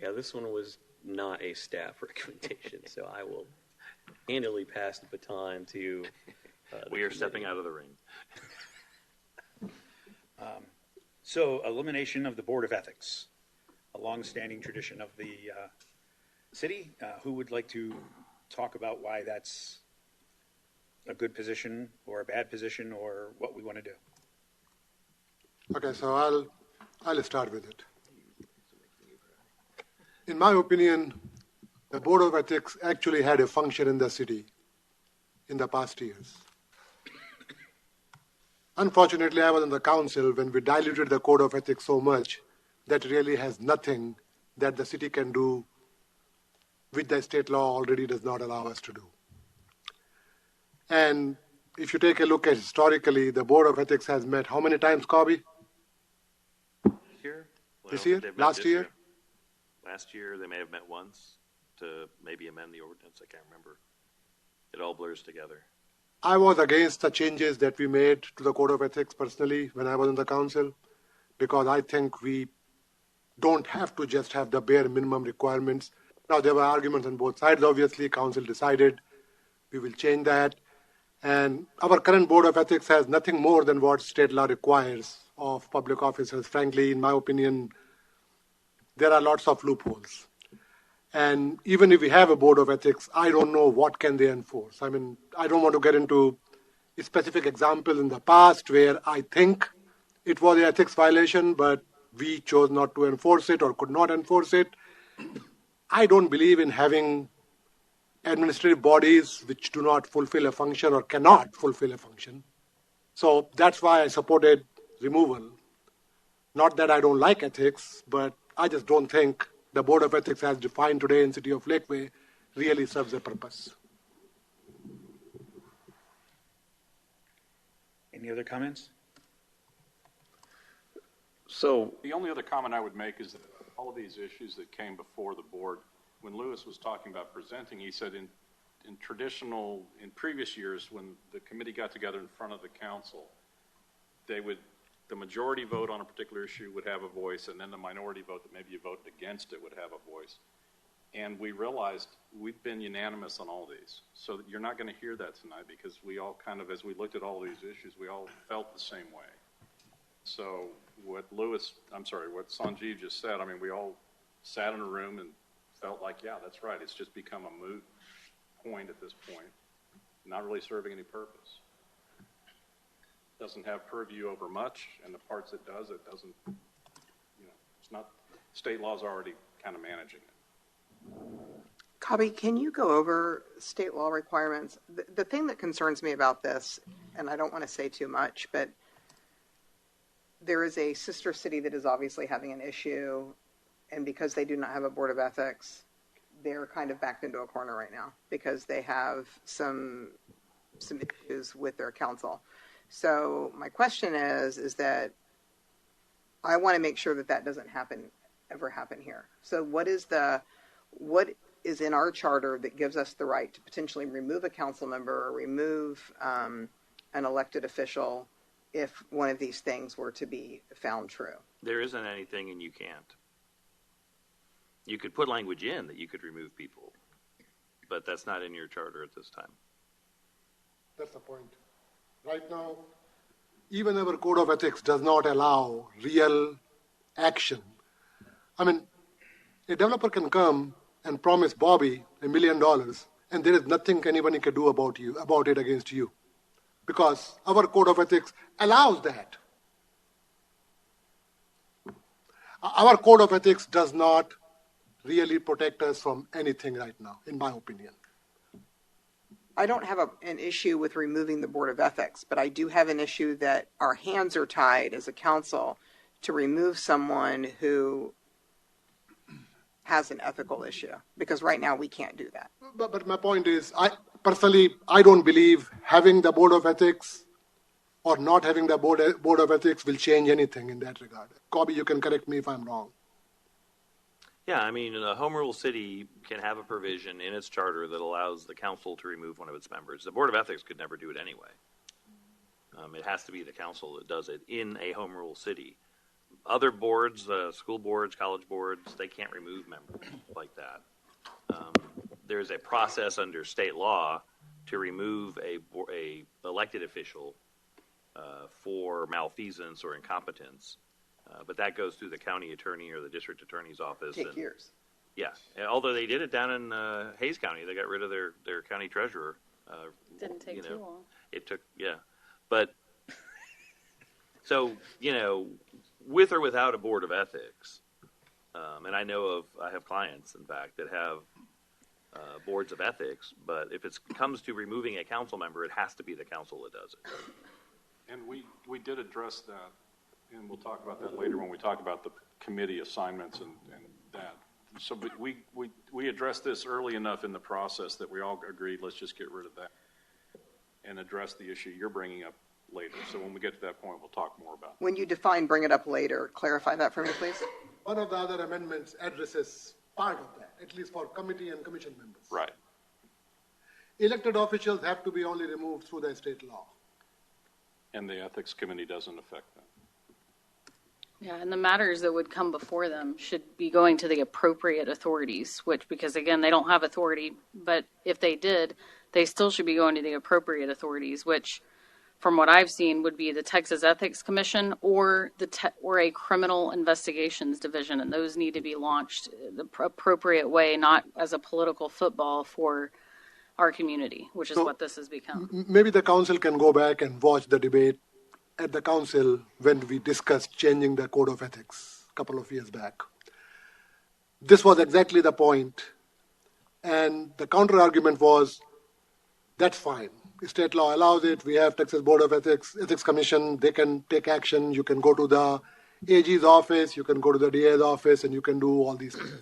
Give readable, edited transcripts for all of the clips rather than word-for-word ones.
Yeah, this one was not a staff recommendation, so I will handily pass the baton to we are stepping out of the ring. So elimination of the Board of Ethics, a long-standing tradition of the city. Who would like to talk about why that's a good position or a bad position or what we want to do? Okay, so I'll start with it. In my opinion, the Board of Ethics actually had a function in the city in the past years. Unfortunately, I was on the council when we diluted the Code of Ethics so much that really has nothing that the city can do which the state law already does not allow us to do. And if you take a look at historically, the Board of Ethics has met how many times, Cobby? This year? Last year? Last year, they may have met once to maybe amend the ordinance. I can't remember. It all blurs together. I was against the changes that we made to the Code of Ethics personally when I was in the council, because I think we don't have to just have the bare minimum requirements. Now, there were arguments on both sides, obviously. Council decided we will change that. And our current Board of Ethics has nothing more than what state law requires of public officers. Frankly, in my opinion, there are lots of loopholes. And even if we have a Board of Ethics, I don't know what can they enforce. I mean, I don't want to get into a specific example in the past where I think it was an ethics violation, but we chose not to enforce it or could not enforce it. I don't believe in having administrative bodies which do not fulfill a function or cannot fulfill a function. So that's why I supported removal. Not that I don't like ethics, but I just don't think the Board of Ethics as defined today in City of Lakeway really serves a purpose. Any other comments? So the only other comment I would make is that all of these issues that came before the board, when Lewis was talking about presenting, he said in previous years, when the committee got together in front of the council, the majority vote on a particular issue would have a voice, and then the minority vote that maybe you voted against it would have a voice. And we realized we've been unanimous on all these. So you're not going to hear that tonight because we all kind of, as we looked at all these issues, we all felt the same way. So what Sanjeev just said, I mean, we all sat in a room and felt like, yeah, that's right. It's just become a moot point at this point, not really serving any purpose. Doesn't have purview over much, and the parts it does, it doesn't, it's not, state law's already kind of managing it. Cobby, can you go over state law requirements? The thing that concerns me about this, and I don't want to say too much, but there is a sister city that is obviously having an issue, and because they do not have a Board of Ethics, they're kind of backed into a corner right now because they have some issues with their council. So my question is that I want to make sure that doesn't ever happen here. So what is in our charter that gives us the right to potentially remove a council member or remove an elected official if one of these things were to be found true? There isn't anything, and you can't. You could put language in that you could remove people, but that's not in your charter at this time. That's the point. Right now, even our Code of Ethics does not allow real action. I mean, a developer can come and promise Bobby $1 million, and there is nothing anybody can do about it against you, because our Code of Ethics allows that. Our Code of Ethics does not really protect us from anything right now, in my opinion. I don't have an issue with removing the Board of Ethics, but I do have an issue that our hands are tied as a council to remove someone who has an ethical issue, because right now we can't do that. But my point is, I don't believe having the Board of Ethics or not having the Board of Ethics will change anything in that regard. Cobby, you can correct me if I'm wrong. Yeah, I mean, a home rule city can have a provision in its charter that allows the council to remove one of its members. The Board of Ethics could never do it anyway. It has to be the council that does it in a home rule city. Other boards, school boards, college boards, they can't remove members like that. There's a process under state law to remove a elected official for malfeasance or incompetence, but that goes through the county attorney or the district attorney's office. Take years. Yeah, although they did it down in Hayes County, they got rid of their county treasurer. Didn't take too long. It took, but so with or without a board of ethics, and I have clients, in fact, that have boards of ethics, but if it comes to removing a council member, it has to be the council that does it. And we did address that, and we'll talk about that later when we talk about the committee assignments and that. So we addressed this early enough in the process that we all agreed, let's just get rid of that and address the issue you're bringing up later. So when we get to that point, we'll talk more about it. When you define bring it up later, clarify that for me, please. One of the other amendments addresses part of that, at least for committee and commission members. Right. Elected officials have to be only removed through the state law. And the ethics committee doesn't affect that. Yeah, and the matters that would come before them should be going to the appropriate authorities, because again, they don't have authority, but if they did, they still should be going to the appropriate authorities, which from what I've seen would be the Texas Ethics Commission or or a criminal investigations division, and those need to be launched the appropriate way, not as a political football for our community, which is what this has become. Maybe the council can go back and watch the debate at the council when we discussed changing the code of ethics a couple of years back. This was exactly the point, and the counter argument was, that's fine. State law allows it. We have Texas Board of Ethics Commission. They can take action. You can go to the AG's office. You can go to the DA's office, and you can do all these things.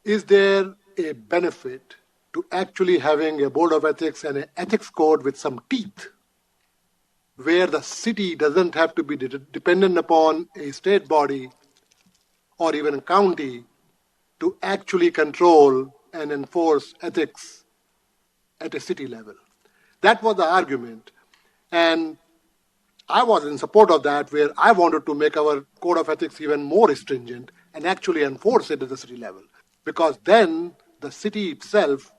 Is there a benefit to actually having a Board of Ethics and an ethics code with some teeth, where the city doesn't have to be dependent upon a state body or even a county to actually control and enforce ethics at a city level? That was the argument. And I was in support of that, where I wanted to make our code of ethics even more stringent and actually enforce it at the city level. Because then the city itself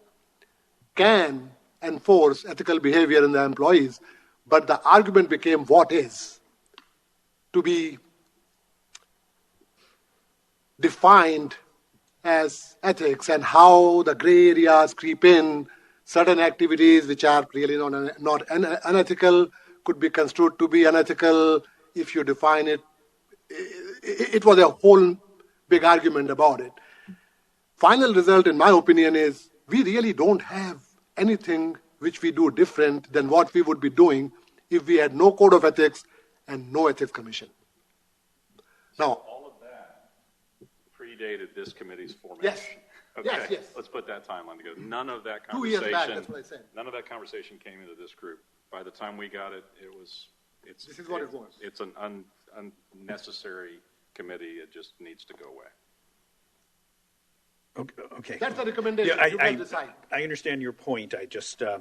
can enforce ethical behavior in the employees. But the argument became what is to be defined as ethics, and how the gray areas creep in. Certain activities which are really not unethical could be construed to be unethical if you define it. It was a whole big argument about it. Final result, in my opinion, is we really don't have anything which we do different than what we would be doing if we had no code of ethics and no ethics commission. Now, All of that predated this committee's formation. Yes. Okay. Yes. Let's put that timeline together. None of that 2 years conversation. back, that's what I said. None of that conversation came into this group. By the time we got it, it's. This is what it was. It's an unnecessary committee. It just needs to go away. Okay. That's the recommendation. Yeah, You can decide. I understand your point. I just, I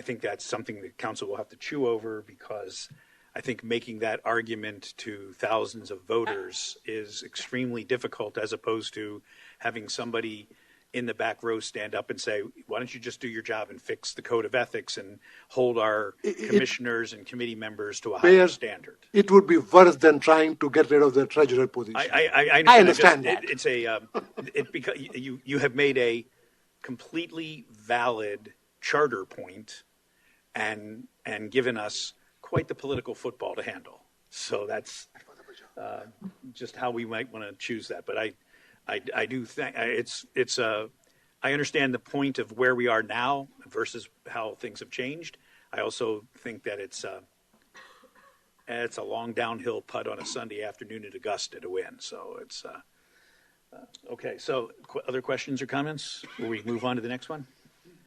think that's something the council will have to chew over, because I think making that argument to thousands of voters is extremely difficult, as opposed to having somebody in the back row stand up and say, why don't you just do your job and fix the code of ethics and hold our commissioners and committee members to a higher standard. It would be worse than trying to get rid of the treasurer position. I understand that. It's because you have made a completely valid charter point and given us quite the political football to handle. So that's just how we might want to choose that. But I do think I understand the point of where we are now versus how things have changed. I also think that it's a long downhill putt on a Sunday afternoon at Augusta to win. So it's okay. So other questions or comments? Will we move on to the next one?